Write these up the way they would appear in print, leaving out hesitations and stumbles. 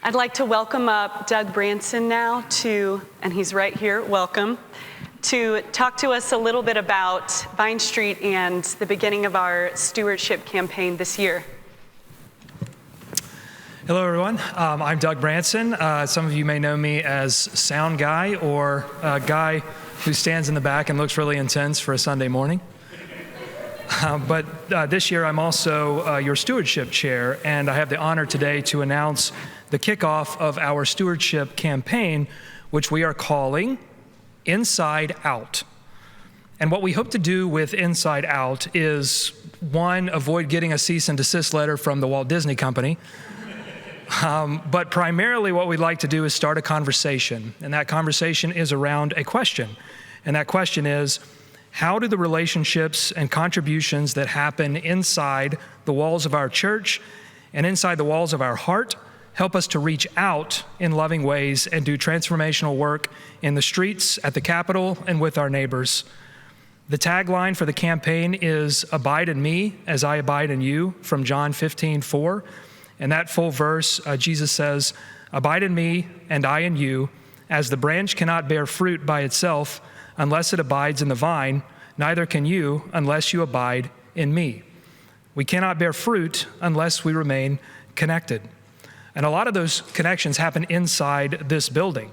I'd like to welcome up Doug Branson now and he's right here, welcome, to talk to us a little bit about Vine Street and the beginning of our stewardship campaign this year. Hello, everyone. I'm Doug Branson. Some of you may know me as Sound Guy or a guy who stands in the back and looks really intense for a Sunday morning. But this year, I'm also your stewardship chair, and I have the honor today to announce the kickoff of our stewardship campaign, which we are calling Inside Out. And what we hope to do with Inside Out is, one, avoid getting a cease and desist letter from the Walt Disney Company. But primarily what we'd like to do is start a conversation, and that conversation is around a question. And that question is, how do the relationships and contributions that happen inside the walls of our church and inside the walls of our heart help us to reach out in loving ways and do transformational work in the streets, at the Capitol, and with our neighbors? The tagline for the campaign is, "Abide in me as I abide in you," from John 15:4. And that full verse, Jesus says, "Abide in me and I in you, as the branch cannot bear fruit by itself unless it abides in the vine, neither can you unless you abide in me." We cannot bear fruit unless we remain connected. And a lot of those connections happen inside this building.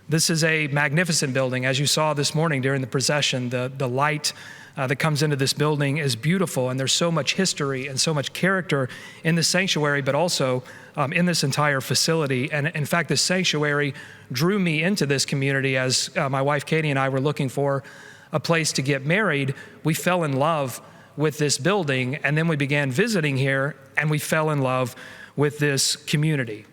This is a magnificent building. As you saw this morning during the procession, the light that comes into this building is beautiful, and there's so much history and so much character in this sanctuary, but also in this entire facility. And in fact, this sanctuary drew me into this community as my wife Katie and I were looking for a place to get married. We fell in love with this building, and then we began visiting here, and we fell in love with this community.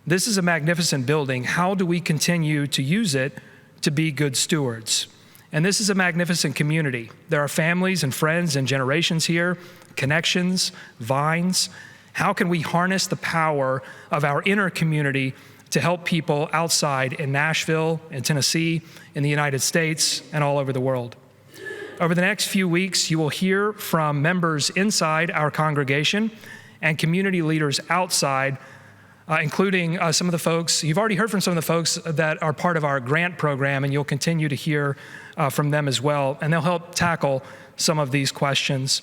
This is a magnificent building. How do we continue to use it to be good stewards? And this is a magnificent community. There are families and friends and generations here, connections, vines. How can we harness the power of our inner community to help people outside in Nashville, in Tennessee, in the United States, and all over the world? Over the next few weeks, you will hear from members inside our congregation and community leaders outside, including some of the folks. You've already heard from some of the folks that are part of our grant program, and you'll continue to hear from them as well, and they'll help tackle some of these questions.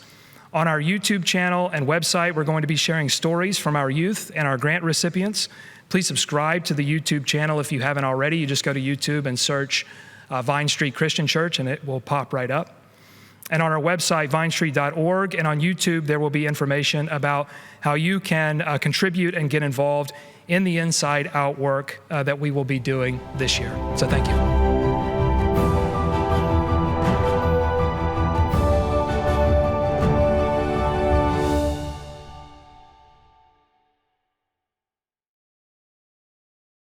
On our YouTube channel and website, we're going to be sharing stories from our youth and our grant recipients. Please subscribe to the YouTube channel if you haven't already. You just go to YouTube and search Vine Street Christian Church, and it will pop right up. And on our website, vinestreet.org, and on YouTube, there will be information about how you can contribute and get involved in the inside-out work that we will be doing this year. So thank you.